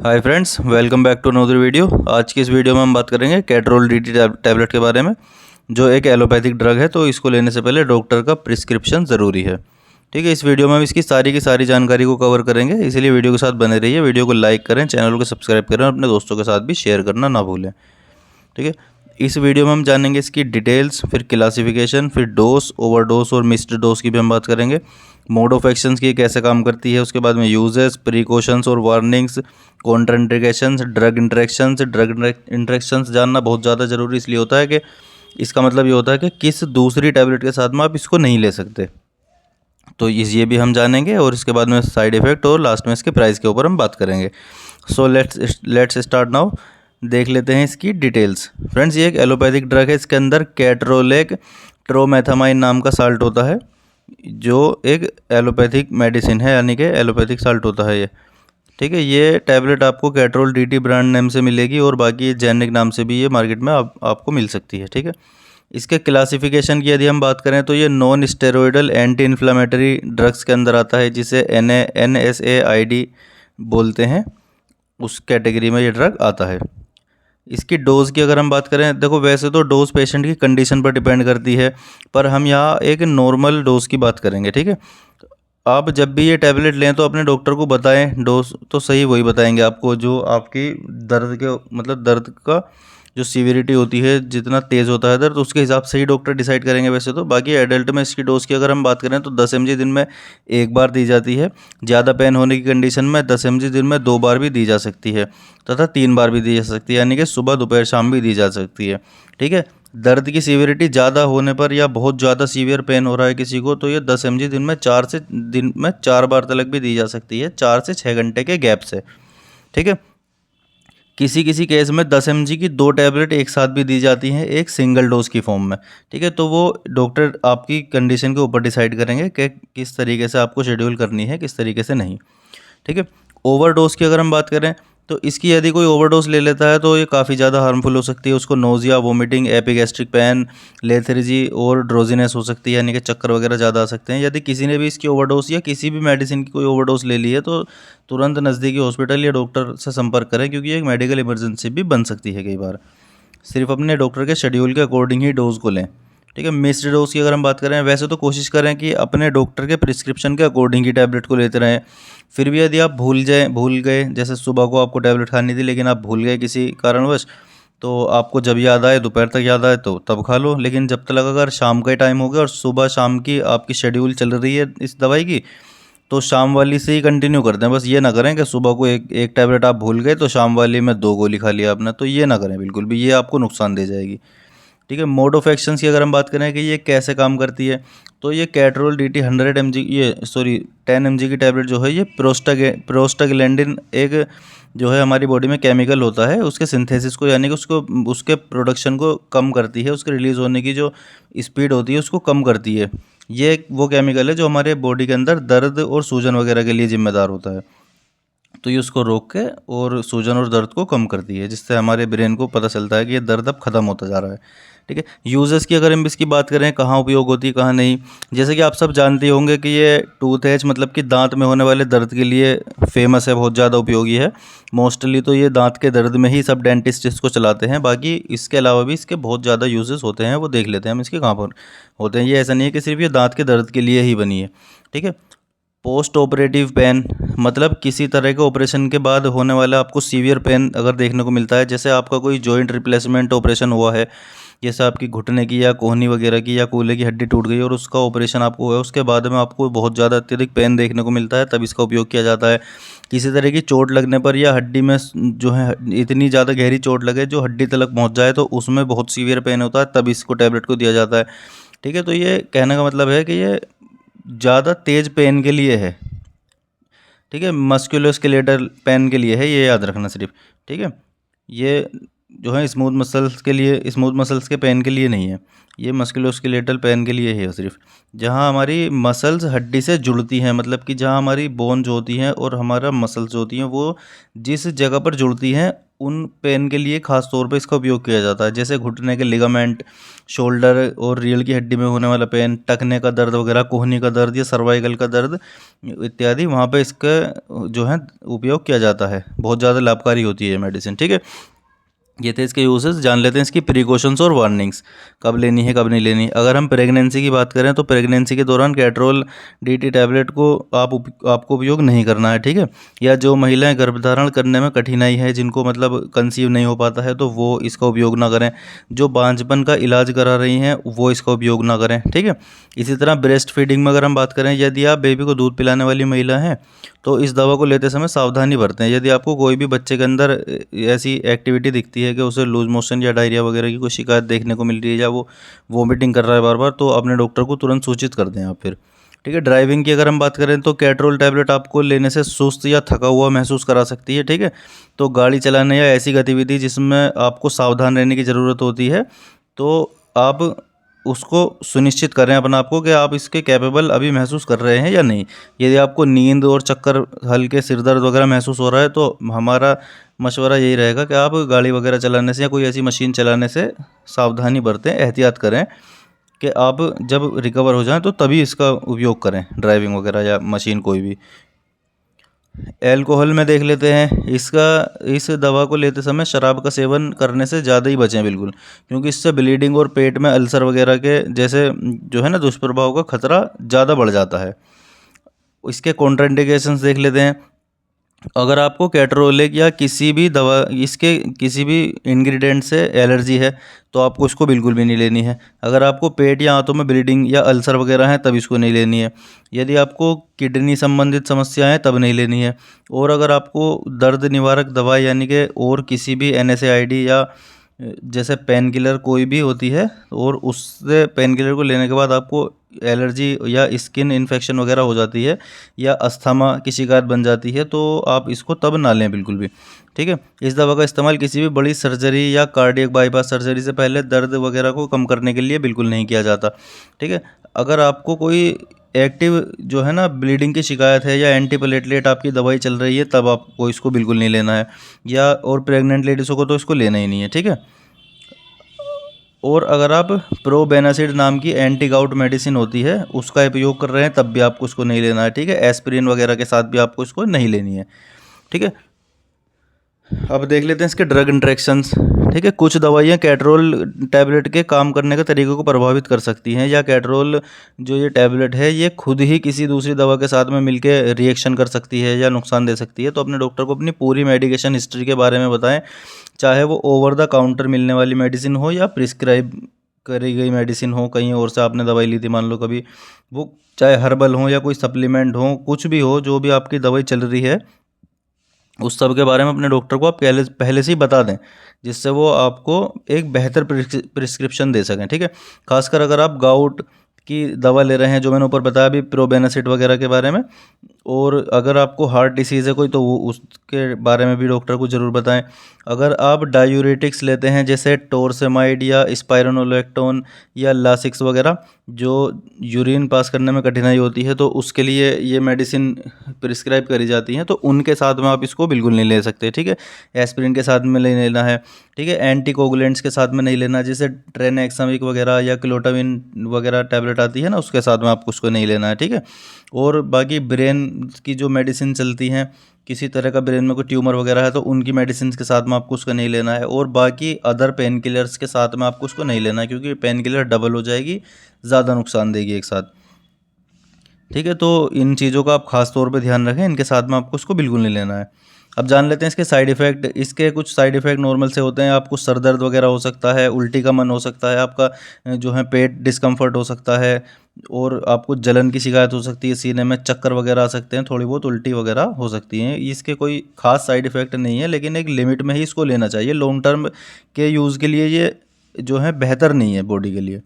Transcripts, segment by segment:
Hi friends, welcome back to another video. आज की इस वीडियो में हम बात करेंगे कैटरोल डीटी टैबलेट के बारे में, जो एक एलोपैथिक ड्रग है। तो इसको लेने से पहले डॉक्टर का प्रिस्क्रिप्शन ज़रूरी है। ठीक है, इस वीडियो में हम इसकी सारी की सारी जानकारी को कवर करेंगे, इसलिए वीडियो के साथ बने रहिए। वीडियो को लाइक करें, चैनल को सब्सक्राइब करें और अपने दोस्तों के साथ भी शेयर करना ना भूलें। ठीक है, इस वीडियो में हम जानेंगे इसकी डिटेल्स, फिर क्लासिफिकेशन, फिर डोज, ओवरडोज और मिस्ड डोज की भी हम बात करेंगे। मोड ऑफ एक्शंस की कैसे काम करती है, उसके बाद में यूजेस, प्रिकॉशंस और वार्निंग्स, कॉन्ट्राइंडिकेशंस, ड्रग इंटरेक्शंस जानना बहुत ज़्यादा ज़रूरी इसलिए होता है कि इसका मतलब ये होता है कि किस दूसरी टैबलेट के साथ में आप इसको नहीं ले सकते। तो ये भी हम जानेंगे, और इसके बाद में साइड इफ़ेक्ट और लास्ट में इसके प्राइस के ऊपर हम बात करेंगे। So let's start now. देख लेते हैं इसकी डिटेल्स। फ्रेंड्स, ये एक एलोपैथिक ड्रग है। इसके अंदर कैटरोलेक ट्रोमेथामाइन नाम का साल्ट होता है, जो एक एलोपैथिक मेडिसिन है, यानी कि एलोपैथिक साल्ट होता है ये। ठीक है, ये टैबलेट आपको कैटरोल डीटी ब्रांड नेम से मिलेगी, और बाकी जेनेरिक नाम से भी ये मार्केट में आपको मिल सकती है। ठीक है, इसके क्लासिफिकेशन की यदि हम बात करें तो ये non steroidal anti inflammatory drugs के अंदर आता है, जिसे NSAID बोलते हैं। उस कैटेगरी में ये ड्रग आता है। इसकी डोज़ की अगर हम बात करें, देखो वैसे तो डोज़ पेशेंट की कंडीशन पर डिपेंड करती है, पर हम यहाँ एक नॉर्मल डोज़ की बात करेंगे। ठीक है, आप जब भी ये टैबलेट लें तो अपने डॉक्टर को बताएं। डोज तो सही वही बताएंगे आपको, जो आपकी दर्द के मतलब दर्द का जो सीवियरिटी होती है, जितना तेज़ होता है दर्द, उसके हिसाब से ही डॉक्टर डिसाइड करेंगे वैसे तो। बाकी एडल्ट में इसकी डोज की अगर हम बात करें तो 10 mg दिन में एक बार दी जाती है। ज़्यादा पेन होने की कंडीशन में 10 mg दिन में 2 बार भी दी जा सकती है, तथा 3 बार भी दी जा सकती है, यानी कि सुबह दोपहर शाम भी दी जा सकती है। ठीक है, दर्द की सीवियरिटी ज़्यादा होने पर या बहुत ज़्यादा सीवियर पेन हो रहा है किसी को, तो ये 10 mg दिन में 4 बार तक भी दी जा सकती है, 4 से 6 घंटे के गैप से। ठीक है, किसी किसी केस में 10 mg की 2 टैबलेट एक साथ भी दी जाती हैं, एक सिंगल डोज की फॉर्म में। ठीक है, तो वो डॉक्टर आपकी कंडीशन के ऊपर डिसाइड करेंगे कि किस तरीके से आपको शेड्यूल करनी है, किस तरीके से नहीं। ठीक है, ओवरडोज की अगर हम बात करें तो इसकी यदि कोई ओवरडोज ले लेता है तो ये काफ़ी ज़्यादा हार्मफुल हो सकती है। उसको nausea, vomiting, epigastric pain, lethargy और ड्रोजीनेस हो सकती है, यानी कि चक्कर वगैरह ज़्यादा आ सकते हैं। यदि किसी ने भी इसकी ओवरडोज या किसी भी मेडिसिन की कोई ओवरडोज ले ली है तो तुरंत नज़दीकी हॉस्पिटल या डॉक्टर से संपर्क करें, क्योंकि ये एक मेडिकल इमरजेंसी भी बन सकती है कई बार। सिर्फ अपने डॉक्टर के शेड्यूल के अकॉर्डिंग ही डोज को लें। ठीक है, मिस्ड डोज की अगर हम बात करें, वैसे तो कोशिश करें कि अपने डॉक्टर के प्रिस्क्रिप्शन के अकॉर्डिंग ही टैबलेट को लेते रहें। फिर भी यदि आप भूल गए, जैसे सुबह को आपको टैबलेट खानी थी लेकिन आप भूल गए किसी कारणवश, तो आपको जब याद आए, दोपहर तक याद आए तो तब खा लो। लेकिन जब तक अगर शाम का ही टाइम हो गया और सुबह शाम की आपकी शेड्यूल चल रही है इस दवाई की, तो शाम वाली से ही कंटिन्यू करते हैं। बस ये ना करें कि सुबह को एक टैबलेट आप भूल गए तो शाम वाली में 2 गोली खा लिया आपने, तो ये ना करें बिल्कुल भी, ये आपको नुकसान दे जाएगी। ठीक है, मोड ऑफ एक्शंस की अगर हम बात करें कि ये कैसे काम करती है, तो ये कैटरोल डीटी 10 mg की टैबलेट जो है, ये प्रोस्टाग्लैंडिन एक जो है हमारी बॉडी में केमिकल होता है, उसके सिंथेसिस को, यानी कि उसके प्रोडक्शन को कम करती है। उसके रिलीज़ होने की जो स्पीड होती है उसको कम करती है। ये वो केमिकल है जो हमारे बॉडी के अंदर दर्द और सूजन वगैरह के लिए जिम्मेदार होता है। तो ये उसको रोक के और सूजन और दर्द को कम करती है, जिससे हमारे ब्रेन को पता चलता है कि ये दर्द अब ख़त्म होता जा रहा है। ठीक है, यूजेस की अगर हम इसकी बात करें, कहाँ उपयोग होती है कहाँ नहीं, जैसे कि आप सब जानते होंगे कि ये टूथ एच मतलब कि दांत में होने वाले दर्द के लिए फेमस है, बहुत ज़्यादा उपयोगी है। मोस्टली तो ये दांत के दर्द में ही सब डेंटिस्ट इसको चलाते हैं। बाकी इसके अलावा भी इसके बहुत ज़्यादा यूजेस होते हैं, वो देख लेते हैं हम इसके कहाँ पर होते हैं। ये ऐसा नहीं है कि सिर्फ ये दांत के दर्द के लिए ही बनी है। ठीक है, पोस्ट ऑपरेटिव पेन मतलब किसी तरह के ऑपरेशन के बाद होने वाला आपको सीवियर पेन अगर देखने को मिलता है, जैसे आपका कोई जॉइंट रिप्लेसमेंट ऑपरेशन हुआ है, जैसे आपकी घुटने की या कोहनी वगैरह की या कूल्हे की हड्डी टूट गई और उसका ऑपरेशन आपको हुआ है, उसके बाद में आपको बहुत ज़्यादा अत्यधिक पेन देखने को मिलता है, तब इसका उपयोग किया जाता है। किसी तरह की चोट लगने पर या हड्डी में जो है इतनी ज़्यादा गहरी चोट लगे जो हड्डी तक पहुँच जाए, तो उसमें बहुत सीवियर पेन होता है, तब इसको टैबलेट को दिया जाता है। ठीक है, तो ये कहने का मतलब है कि ये ज़्यादा तेज पेन के लिए है। ठीक है, मस्कुलोस्केलेटल पेन के लिए है, ये याद रखना सिर्फ। ठीक है, ये जो है स्मूथ मसल्स के पेन के लिए नहीं है, ये मस्कुलोस्केलेटल पेन के लिए है सिर्फ। जहाँ हमारी मसल्स हड्डी से जुड़ती हैं, मतलब कि जहाँ हमारी बोन जो होती हैं और हमारा मसल्स जो होती हैं वो जिस जगह पर जुड़ती हैं, उन पेन के लिए खास तौर पे इसका उपयोग किया जाता है। जैसे घुटने के लिगामेंट, शोल्डर और रीढ़ की हड्डी में होने वाला पेन, टखने का दर्द वगैरह, कोहनी का दर्द या सर्वाइकल का दर्द इत्यादि, वहाँ पे इसका जो है उपयोग किया जाता है। बहुत ज़्यादा लाभकारी होती है ये मेडिसिन। ठीक है, ये थे इसके यूजेस। जान लेते हैं इसकी प्रिकॉशंस और वार्निंग्स, कब लेनी है कब नहीं लेनी। अगर हम प्रेगनेंसी की बात करें तो प्रेगनेंसी के दौरान कैट्रोल डीटी टैबलेट को आपको उपयोग नहीं करना है। ठीक है, या जो महिलाएं गर्भधारण करने में कठिनाई है, जिनको मतलब कंसीव नहीं हो पाता है, तो वो इसका उपयोग ना करें। जो बांझपन का इलाज करा रही हैं वो इसका उपयोग ना करें। ठीक है, इसी तरह ब्रेस्ट फीडिंग में अगर हम बात करें, यदि आप बेबी को दूध पिलाने वाली महिला हैं तो इस दवा को लेते समय सावधानी बरतें। यदि आपको कोई भी बच्चे के अंदर ऐसी एक्टिविटी दिखती है कि उसे लूज मोशन या डायरिया वगैरह की कोई शिकायत देखने को मिल रही है, या वो वोमिटिंग कर रहा है बार बार, तो अपने डॉक्टर को तुरंत सूचित कर दें आप फिर। ठीक है, ड्राइविंग की अगर हम बात करें तो कैट्रोल टैबलेट आपको लेने से सुस्त या थका हुआ महसूस करा सकती है। ठीक है, तो गाड़ी चलाने या ऐसी गतिविधि जिसमें आपको सावधान रहने की ज़रूरत होती है, तो आप उसको सुनिश्चित करें अपने आप को कि आप इसके कैपेबल अभी महसूस कर रहे हैं या नहीं। यदि आपको नींद और चक्कर, हल्के सिर दर्द वगैरह महसूस हो रहा है, तो हमारा मशवरा यही रहेगा कि आप गाड़ी वगैरह चलाने से या कोई ऐसी मशीन चलाने से सावधानी बरतें, एहतियात करें कि आप जब रिकवर हो जाएं तो तभी इसका उपयोग करें, ड्राइविंग वगैरह या मशीन कोई भी। एल्कोहल में देख लेते हैं, इस दवा को लेते समय शराब का सेवन करने से ज़्यादा ही बचें बिल्कुल, क्योंकि इससे ब्लीडिंग और पेट में अल्सर वगैरह के जैसे जो है ना दुष्प्रभाव का खतरा ज़्यादा बढ़ जाता है। इसके कॉन्ट्राइंडिकेशंस देख लेते हैं। अगर आपको कैट्रोलिक या किसी भी दवा, इसके किसी भी इंग्रेडिएंट से एलर्जी है तो आपको इसको बिल्कुल भी नहीं लेनी है। अगर आपको पेट या आंतों में ब्लीडिंग या अल्सर वगैरह है तब इसको नहीं लेनी है। यदि आपको किडनी संबंधित समस्या है तब नहीं लेनी है। और अगर आपको दर्द निवारक दवा यानी कि और किसी भी NSAID या जैसे पेन किलर कोई भी होती है, और उससे पेन किलर को लेने के बाद आपको एलर्जी या स्किन इन्फेक्शन वगैरह हो जाती है या अस्थमा की शिकायत बन जाती है, तो आप इसको तब ना लें बिल्कुल भी। ठीक है, इस दवा का इस्तेमाल किसी भी बड़ी सर्जरी या कार्डियक बाईपास सर्जरी से पहले दर्द वगैरह को कम करने के लिए बिल्कुल नहीं किया जाता। ठीक है, अगर आपको कोई एक्टिव जो है ना ब्लीडिंग की शिकायत है या एंटीप्लेटलेट आपकी दवाई चल रही है, तब आपको इसको बिल्कुल नहीं लेना है। या और प्रेग्नेंट लेडीज़ों को तो इसको लेना ही नहीं है। ठीक है, और अगर आप प्रोबेनासिड नाम की एंटी गाउट मेडिसिन होती है उसका उपयोग कर रहे हैं तब भी आपको इसको नहीं लेना है। ठीक है, एस्पिरिन वगैरह के साथ भी आपको इसको नहीं लेनी है। ठीक है, अब देख लेते हैं इसके ड्रग इंट्रैक्शंस। ठीक है, कुछ दवाइयाँ कैट्रोल टैबलेट के काम करने के तरीके को प्रभावित कर सकती हैं, या कैट्रोल जो ये टैबलेट है ये खुद ही किसी दूसरी दवा के साथ में मिलकर रिएक्शन कर सकती है या नुकसान दे सकती है। तो अपने डॉक्टर को अपनी पूरी मेडिकेशन हिस्ट्री के बारे में बताएं, चाहे वो ओवर द काउंटर मिलने वाली मेडिसिन हो या प्रिस्क्राइब करी गई मेडिसिन हो, कहीं और से आपने दवाई ली थी मान लो कभी, वो चाहे हर्बल हो या कोई सप्लीमेंट हो, कुछ भी हो, जो भी आपकी दवाई चल रही है उस सब के बारे में अपने डॉक्टर को आप पहले से ही बता दें, जिससे वो आपको एक बेहतर प्रिस्क्रिप्शन दे सकें। ठीक है, खासकर अगर आप गाउट की दवा ले रहे हैं, जो मैंने ऊपर बताया अभी प्रोबेनासिड वगैरह के बारे में, और अगर आपको हार्ट डिसीज़ है कोई तो वो उसके बारे में भी डॉक्टर को ज़रूर बताएं। अगर आप डायूरेटिक्स लेते हैं जैसे टोरसेमाइड या स्पाइरोनोलेक्टोन या लासिक्स वगैरह, जो यूरिन पास करने में कठिनाई होती है, तो उसके लिए ये मेडिसिन प्रिस्क्राइब करी जाती हैं, तो उनके साथ में आप इसको बिल्कुल नहीं ले सकते। ठीक है, एस्पिरिन के साथ में नहीं लेना है। ठीक है, एंटीकोगुलेंट्स के साथ में नहीं लेना, जैसे ट्रेनेक्सामिक वगैरह या क्लोटामिन वगैरह टैबलेट आती है ना, उसके साथ में आपको उसको नहीं लेना है। ठीक है, और बाकी ब्रेन की जो मेडिसिन चलती हैं, किसी तरह का ब्रेन में कोई ट्यूमर वगैरह है तो उनकी मेडिसिन के साथ में आपको उसको नहीं लेना है। और बाकी अदर पेन किलर्स के साथ में आपको उसको नहीं लेना है, क्योंकि पेन किलर डबल हो जाएगी, ज़्यादा नुकसान देगी एक साथ। ठीक है, तो इन चीज़ों का आप खास तौर पे ध्यान रखें, इनके साथ में आपको उसको बिल्कुल नहीं लेना है। अब जान लेते हैं इसके साइड इफ़ेक्ट। इसके कुछ साइड इफ़ेक्ट नॉर्मल से होते हैं, आपको सर दर्द वगैरह हो सकता है, उल्टी का मन हो सकता है, आपका जो है पेट डिस्कम्फर्ट हो सकता है, और आपको जलन की शिकायत हो सकती है सीने में, चक्कर वगैरह आ सकते हैं, थोड़ी बहुत उल्टी वगैरह हो सकती हैं। इसके कोई खास साइड इफ़ेक्ट नहीं है, लेकिन एक लिमिट में ही इसको लेना चाहिए। लॉन्ग टर्म के यूज़ के लिए ये जो है बेहतर नहीं है बॉडी के लिए।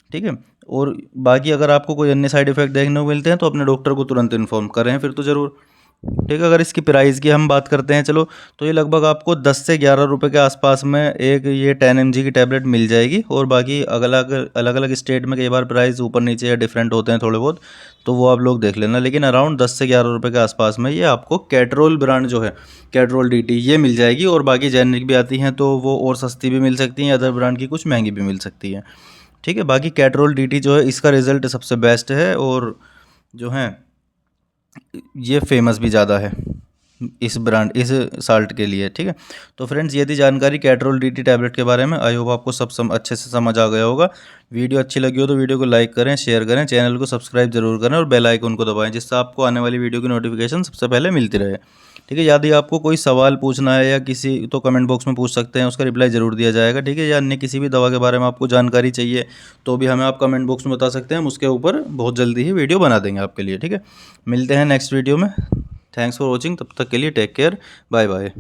ठीक है, और बाकी अगर आपको कोई अन्य साइड इफ़ेक्ट देखने को मिलते हैं तो अपने डॉक्टर को तुरंत इन्फॉर्म करें फिर तो ज़रूर। ठीक है। अगर इसकी प्राइस की हम बात करते हैं चलो, तो ये लगभग आपको 10 से 11 रुपए के आसपास में एक ये 10 mg की टैबलेट मिल जाएगी। और बाकी अलग अलग स्टेट में कई बार प्राइस ऊपर नीचे या डिफरेंट होते हैं थोड़े बहुत, तो वो आप लोग देख लेना। लेकिन अराउंड 10 से 11 रुपए के आसपास में ये आपको कैटरोल ब्रांड जो है, कैटरोल डीटी, ये मिल जाएगी। और बाकी जेनरिक भी आती हैं तो वो और सस्ती भी मिल सकती हैं, अदर ब्रांड की कुछ महंगी भी मिल सकती हैं। ठीक है। बाकी कैटरोल डीटी जो है इसका रिज़ल्ट सबसे बेस्ट है, और जो है ये फेमस भी ज़्यादा है इस ब्रांड, इस साल्ट के लिए। ठीक है। तो फ्रेंड्स, ये थी जानकारी कैटरोल डीटी टैबलेट के बारे में। आई होप आपको सब अच्छे से समझ आ गया होगा। वीडियो अच्छी लगी हो तो वीडियो को लाइक करें, शेयर करें, चैनल को सब्सक्राइब जरूर करें और बेल आइकन को दबाएं, जिससे आपको आने वाली वीडियो की नोटिफिकेशन सबसे पहले मिलती रहे। ठीक है। यदि आपको कोई सवाल पूछना है या किसी, तो कमेंट बॉक्स में पूछ सकते हैं, उसका रिप्लाई ज़रूर दिया जाएगा। ठीक है। या अन्य किसी भी दवा के बारे में आपको जानकारी चाहिए तो भी हमें आप कमेंट बॉक्स में बता सकते हैं, हम उसके ऊपर बहुत जल्दी ही वीडियो बना देंगे आपके लिए। ठीक है। मिलते हैं नेक्स्ट वीडियो में। Thanks for watching. तब तक के लिए टेक केयर, बाय बाय।